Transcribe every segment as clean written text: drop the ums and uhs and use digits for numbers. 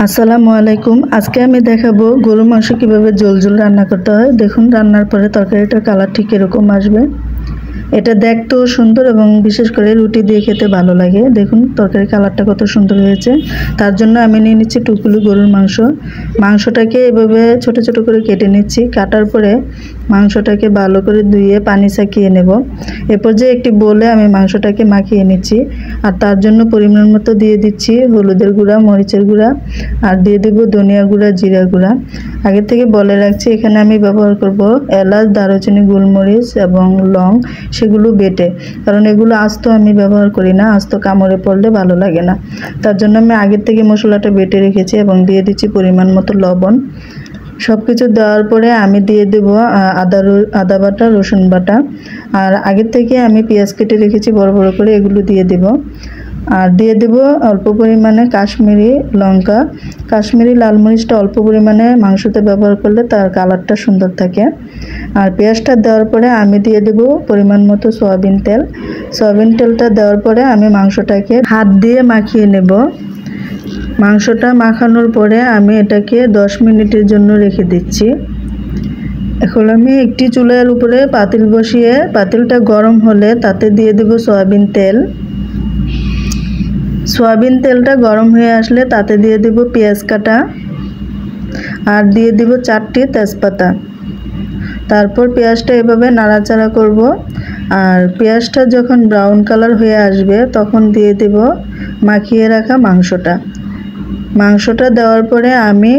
আসসালামু আলাইকুম। আজকে আমি দেখাবো গরুর মাংস কিভাবে ঝোল ঝোল রান্না করতে হয়। দেখুন রান্নার পরে তরকারিটার কালার ঠিক এরকম আসবে। এটা দেখতেও সুন্দর এবং বিশেষ করে রুটি দিয়ে খেতে ভালো লাগে। দেখুন তরকারির কালারটা কত সুন্দর হয়েছে। তার জন্য আমি নিয়ে নিচ্ছি টুকরো গরুর মাংস। মাংসটাকে এভাবে ছোট ছোট করে কেটে নিচ্ছি। কাটার পরে মাংসটাকে ভালো করে ধুয়ে পানি ছাকিয়ে নেব। এরপর যে একটি বোলে আমি মাংসটাকে মাখিয়ে নিচ্ছি। আর তার জন্য পরিমাণ মতো দিয়ে দিচ্ছি হলুদের গুঁড়া, মরিচের গুঁড়া, আর দিয়ে দেব ধনিয়া গুঁড়া, জিরা গুঁড়া। আগে থেকে বলে রাখছি এখানে আমি ব্যবহার করব এলাচ, দারুচিনি, গোলমরিচ এবং লং, সেগুলো বেটে, কারণ এগুলো আস্ত আমি ব্যবহার করি না, আস্ত কামড়ে পড়লে ভালো লাগে না। তার জন্য আমি আগের থেকে মশলাটা বেটে রেখেছি এবং দিয়ে দিচ্ছি পরিমাণ মতো লবণ। সব কিছু দেওয়ার পরে আমি দিয়ে দেব আদা বাটা, রসুন বাটা, আর আগের থেকে আমি পেঁয়াজ কেটে রেখেছি বড় বড় করে, এগুলো দিয়ে দেব। আর দিয়ে দেব অল্প পরিমাণে কাশ্মীরি লঙ্কা। কাশ্মীরি লাল মরিচটা অল্প পরিমাণে মাংসতে ব্যবহার করলে তার কালারটা সুন্দর থাকে। আর পেঁয়াজটা দেওয়ার পরে আমি দিয়ে দেব পরিমাণ মতো সয়াবিন তেল। সয়াবিন তেলটা দেওয়ার পরে আমি মাংসটাকে হাত দিয়ে মাখিয়ে নেব। মাংসটা মাখানোর পরে আমি এটাকে 10 মিনিটের জন্য রেখে দিচ্ছি। এখন আমি একটি চুলার উপরে পাতিল বসিয়ে, পাতিলটা গরম হলে তাতে দিয়ে দেব সয়াবিন তেল। সয়াবিন তেলটা গরম হয়ে আসলে তাতে দিয়ে দেব পেঁয়াজ কাটা, আর দিয়ে দেব 4টি তেজপাতা। তারপর পেঁয়াজটা এভাবে নাড়াচাড়া করব। আর পেঁয়াজটা যখন ব্রাউন কালার হয়ে আসবে তখন দিয়ে দেব মাখিয়ে রাখা মাংসটা। মাংসটা দেওয়ার পরে আমি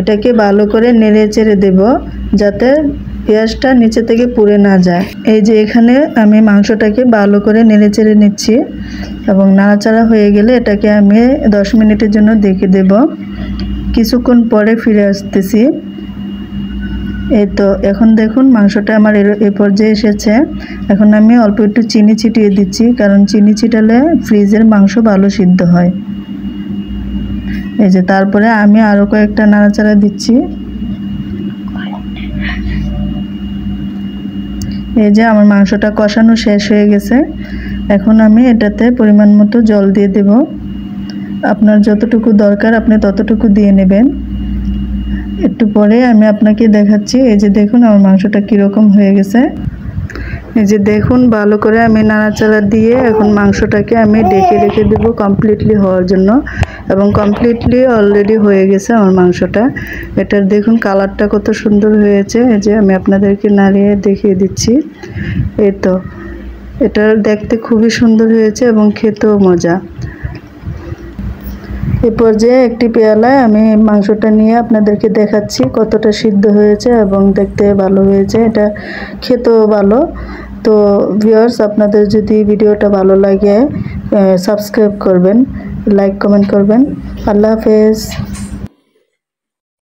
এটাকে ভালো করে নেড়ে চেড়ে দেব, যাতে পেঁয়াজটা নিচে থেকে পুড়ে না যায়। এই যে এখানে আমি মাংসটাকে ভালো করে নেড়ে চেড়ে নিচ্ছি এবং নাড়াচাড়া হয়ে গেলে এটাকে আমি 10 মিনিটের জন্য ঢেকে দেব। কিছুক্ষণ পরে ফিরে আসতেছি। এই তো এখন দেখুন মাংসটা আমার এই পর্যায়ে এসেছে। এখন আমি অল্প একটু চিনি ছিটিয়ে দিচ্ছি, কারণ চিনি ছিটালে ফ্রিজের মাংস ভালো সিদ্ধ হয়। এই যে তারপরে আমি আরও কয়েকটা নাড়াচাড়া দিচ্ছি। এই যে আমার মাংসটা কষানো শেষ হয়ে গেছে। এখন আমি এটাতে পরিমাণ মতো জল দিয়ে দেব। আপনার যতটুকু দরকার আপনি ততটুকু দিয়ে নেবেন। একটু পরে আমি আপনাকে দেখাচ্ছি। এই যে দেখুন আমার মাংসটা কীরকম হয়ে গেছে। এই যে দেখুন ভালো করে আমি নাড়াচাড়া দিয়ে এখন মাংসটাকে আমি ঢেকে রেখে দেবো কমপ্লিটলি হওয়ার জন্য, এবং কমপ্লিটলি অলরেডি হয়ে গেছে আমার মাংসটা। এটার দেখুন কালারটা কত সুন্দর হয়েছে। এই যে আমি আপনাদেরকে নাড়িয়ে দেখিয়ে দিচ্ছি। এই তো এটা দেখতে খুবই সুন্দর হয়েছে এবং খেতেও মজা। এ পর্যায়ে একটি পেয়ালায় আমি মাংসটা নিয়ে আপনাদেরকে দেখাচ্ছি কতটা সিদ্ধ হয়েছে এবং দেখতে ভালো হয়েছে, এটা খেতেও ভালো। তো ভিউয়ার্স, আপনাদের যদি ভিডিওটা ভালো লাগে সাবস্ক্রাইব করবেন, লাইক কমেন্ট করবেন। আল্লাহ হাফেজ।